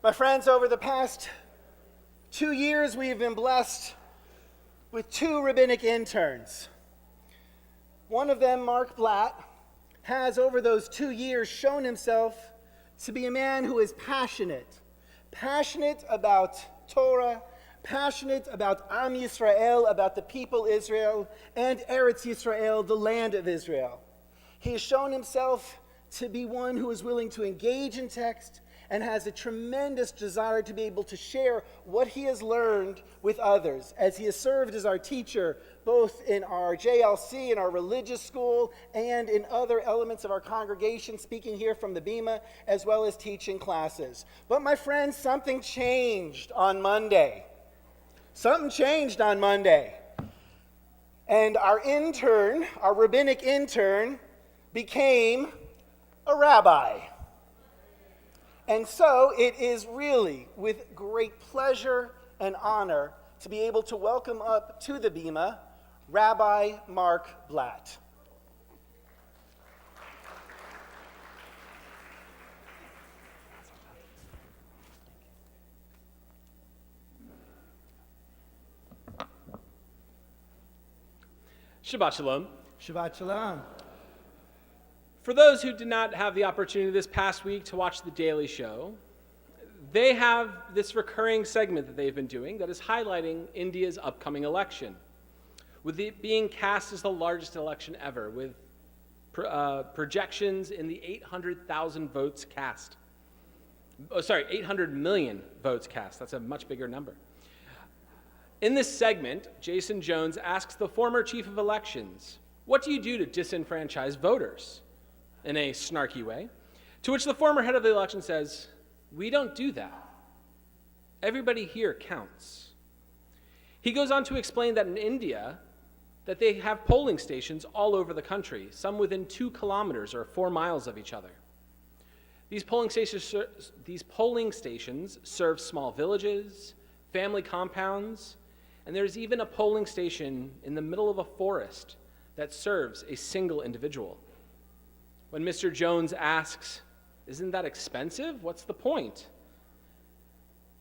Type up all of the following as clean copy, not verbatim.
My friends, over the past 2 years, we have been blessed with 2 rabbinic interns. One of them, Marc Blatt, has over those 2 years shown himself to be a man who is passionate about Torah, passionate about Am Yisrael, about the people Israel, and Eretz Yisrael, the land of Israel. He has shown himself to be one who is willing to engage in text and has a tremendous desire to be able to share what he has learned with others, as he has served as our teacher both in our JLC, in our religious school, and in other elements of our congregation, speaking here from the Bima, as well as teaching classes. But my friends, something changed on Monday. And our intern, our rabbinic intern, became a rabbi. And so it is really with great pleasure and honor to be able to welcome up to the Bima Rabbi Marc Blatt. Shabbat Shalom. Shabbat Shalom. For those who did not have the opportunity this past week to watch The Daily Show, they have this recurring segment that they've been doing that is highlighting India's upcoming election, with it being cast as the largest election ever, with projections in the 800,000 votes cast. 800 million votes cast. That's a much bigger number. In this segment, Jason Jones asks the former chief of elections, "What do you do to disenfranchise voters?" in a snarky way, to which the former head of the election says, "We don't do that. Everybody here counts." He goes on to explain that in India, that they have polling stations all over the country, some within 2 kilometers or 4 miles of each other. These polling stations serve small villages, family compounds, and there's even a polling station in the middle of a forest that serves a single individual. When Mr. Jones asks, "Isn't that expensive? What's the point?"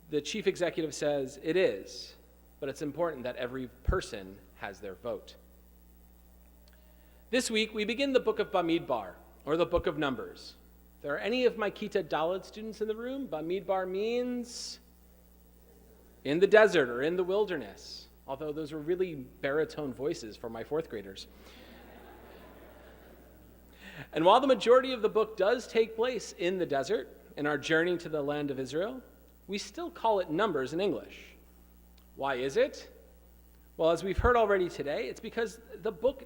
the chief executive says, "It is, but it's important that every person has their vote." This week, we begin the book of Bamidbar, or the book of Numbers. If there are any of my Kita Dalet students in the room, Bamidbar means in the desert or in the wilderness, although those were really baritone voices for my 4th graders. And while the majority of the book does take place in the desert, in our journey to the land of Israel, we still call it Numbers in English. Why is it? Well, as we've heard already today, it's because the book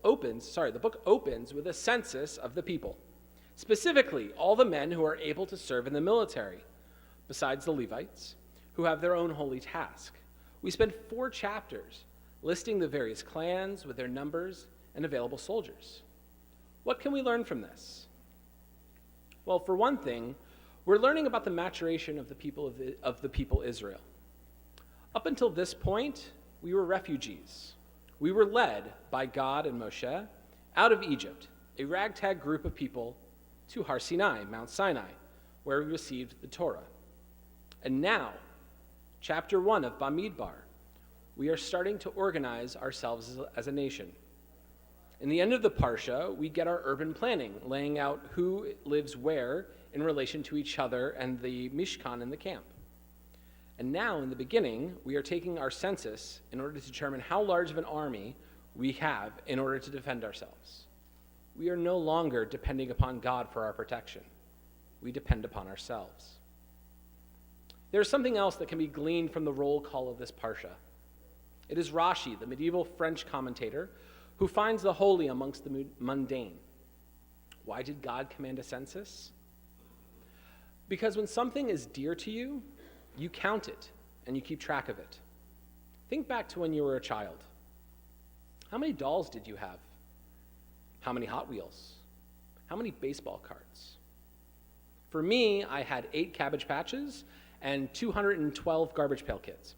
opens with a census of the people, specifically all the men who are able to serve in the military, besides the Levites, who have their own holy task. We spend 4 chapters listing the various clans with their numbers and available soldiers. What can we learn from this? Well, for one thing, we're learning about the maturation of the people Israel. Up until this point, we were refugees. We were led by God and Moshe out of Egypt, a ragtag group of people, to Har Sinai, Mount Sinai, where we received the Torah. And now, chapter 1 of Bamidbar, we are starting to organize ourselves as a nation. In the end of the Parsha, we get our urban planning, laying out who lives where in relation to each other and the Mishkan and the camp. And now, in the beginning, we are taking our census in order to determine how large of an army we have in order to defend ourselves. We are no longer depending upon God for our protection. We depend upon ourselves. There's something else that can be gleaned from the roll call of this Parsha. It is Rashi, the medieval French commentator, who finds the holy amongst the mundane. Why did God command a census? Because when something is dear to you, you count it and you keep track of it. Think back to when you were a child. How many dolls did you have? How many Hot Wheels? How many baseball cards? For me, I had 8 Cabbage Patches and 212 Garbage Pail Kids.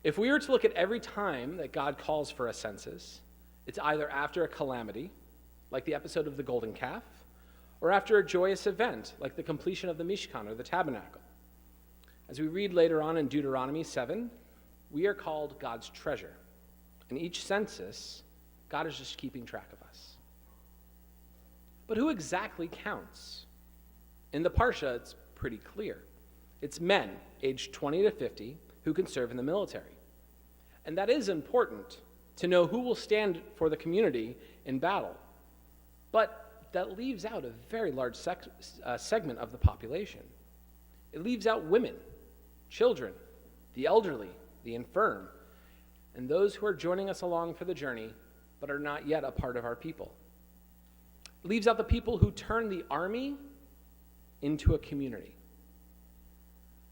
If we were to look at every time that God calls for a census, it's either after a calamity, like the episode of the Golden Calf, or after a joyous event like the completion of the Mishkan or the tabernacle. As we read later on in Deuteronomy 7, we are called God's treasure. In each census, God is just keeping track of us. But who exactly counts? In the Parsha, it's pretty clear. It's men aged 20 to 50 who can serve in the military. And that is important to know who will stand for the community in battle. But that leaves out a very large segment of the population. It leaves out women, children, the elderly, the infirm, and those who are joining us along for the journey but are not yet a part of our people. It leaves out the people who turn the army into a community.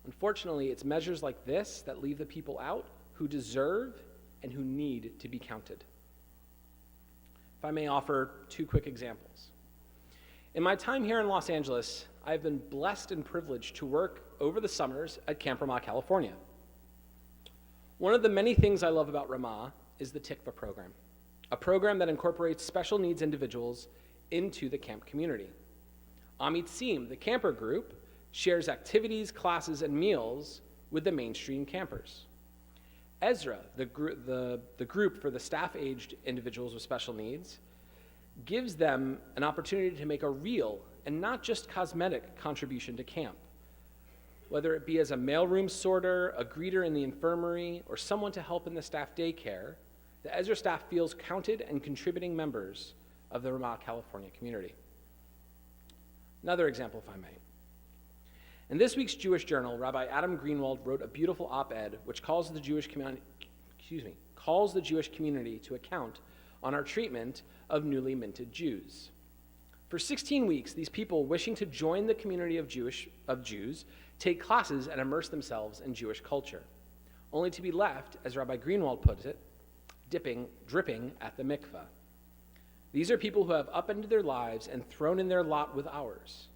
Unfortunately, it's measures like this that leave the people out who deserve and who need to be counted. If I may offer two quick examples. In my time here in Los Angeles, I've been blessed and privileged to work over the summers at Camp Ramah, California. One of the many things I love about Ramah is the Tikva program, a program that incorporates special needs individuals into the camp community. Amit Sim, the camper group, shares activities, classes, and meals with the mainstream campers. Ezra, the group for the staff-aged individuals with special needs, gives them an opportunity to make a real and not just cosmetic contribution to camp. Whether it be as a mailroom sorter, a greeter in the infirmary, or someone to help in the staff daycare, the Ezra staff feels counted and contributing members of the Ramah, California community. Another example, if I may. In this week's Jewish Journal, Rabbi Adam Greenwald wrote a beautiful op-ed which calls the Jewish community to account on our treatment of newly minted Jews. For 16 weeks, these people wishing to join the community of Jews take classes and immerse themselves in Jewish culture, only to be left, as Rabbi Greenwald puts it, dripping at the mikveh. These are people who have upended their lives and thrown in their lot with ours,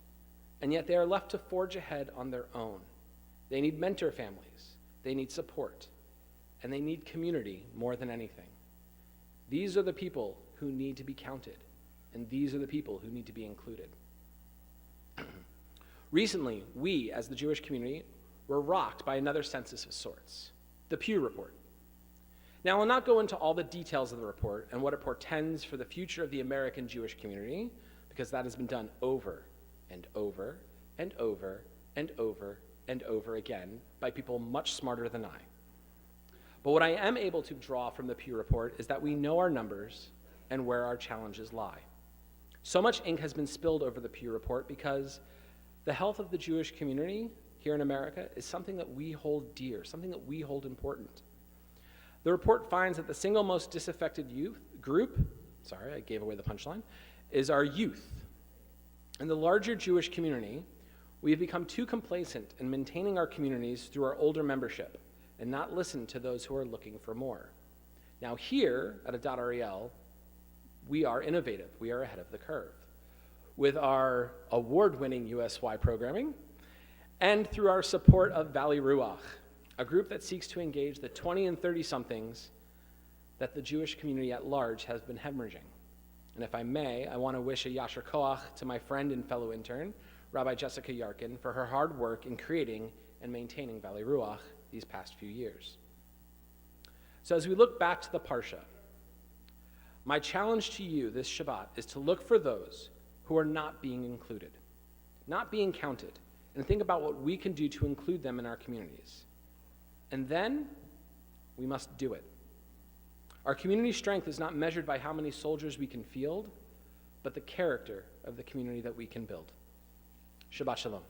and yet they are left to forge ahead on their own. They need mentor families, they need support, and they need community more than anything. These are the people who need to be counted, and these are the people who need to be included. Recently, we, as the Jewish community, were rocked by another census of sorts, the Pew Report. Now, I'll not go into all the details of the report and what it portends for the future of the American Jewish community, because that has been done over and over and over and over and over again by people much smarter than I. But what I am able to draw from the Pew Report is that we know our numbers and where our challenges lie. So much ink has been spilled over the Pew Report because the health of the Jewish community here in America is something that we hold dear, something that we hold important. The report finds that the single most disaffected group, I gave away the punchline, is our youth. In the larger Jewish community, we have become too complacent in maintaining our communities through our older membership and not listen to those who are looking for more. Now here at Adat Ariel, we are innovative. We are ahead of the curve. With our award-winning USY programming and through our support of Valley Ruach, a group that seeks to engage the 20 and 30-somethings that the Jewish community at large has been hemorrhaging. And if I may, I want to wish a Yasher Koach to my friend and fellow intern, Rabbi Jessica Yarkin, for her hard work in creating and maintaining Valley Ruach these past few years. So as we look back to the Parsha, my challenge to you this Shabbat is to look for those who are not being included, not being counted, and think about what we can do to include them in our communities. And then we must do it. Our community strength is not measured by how many soldiers we can field, but the character of the community that we can build. Shabbat Shalom.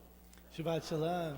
Shabbat Shalom.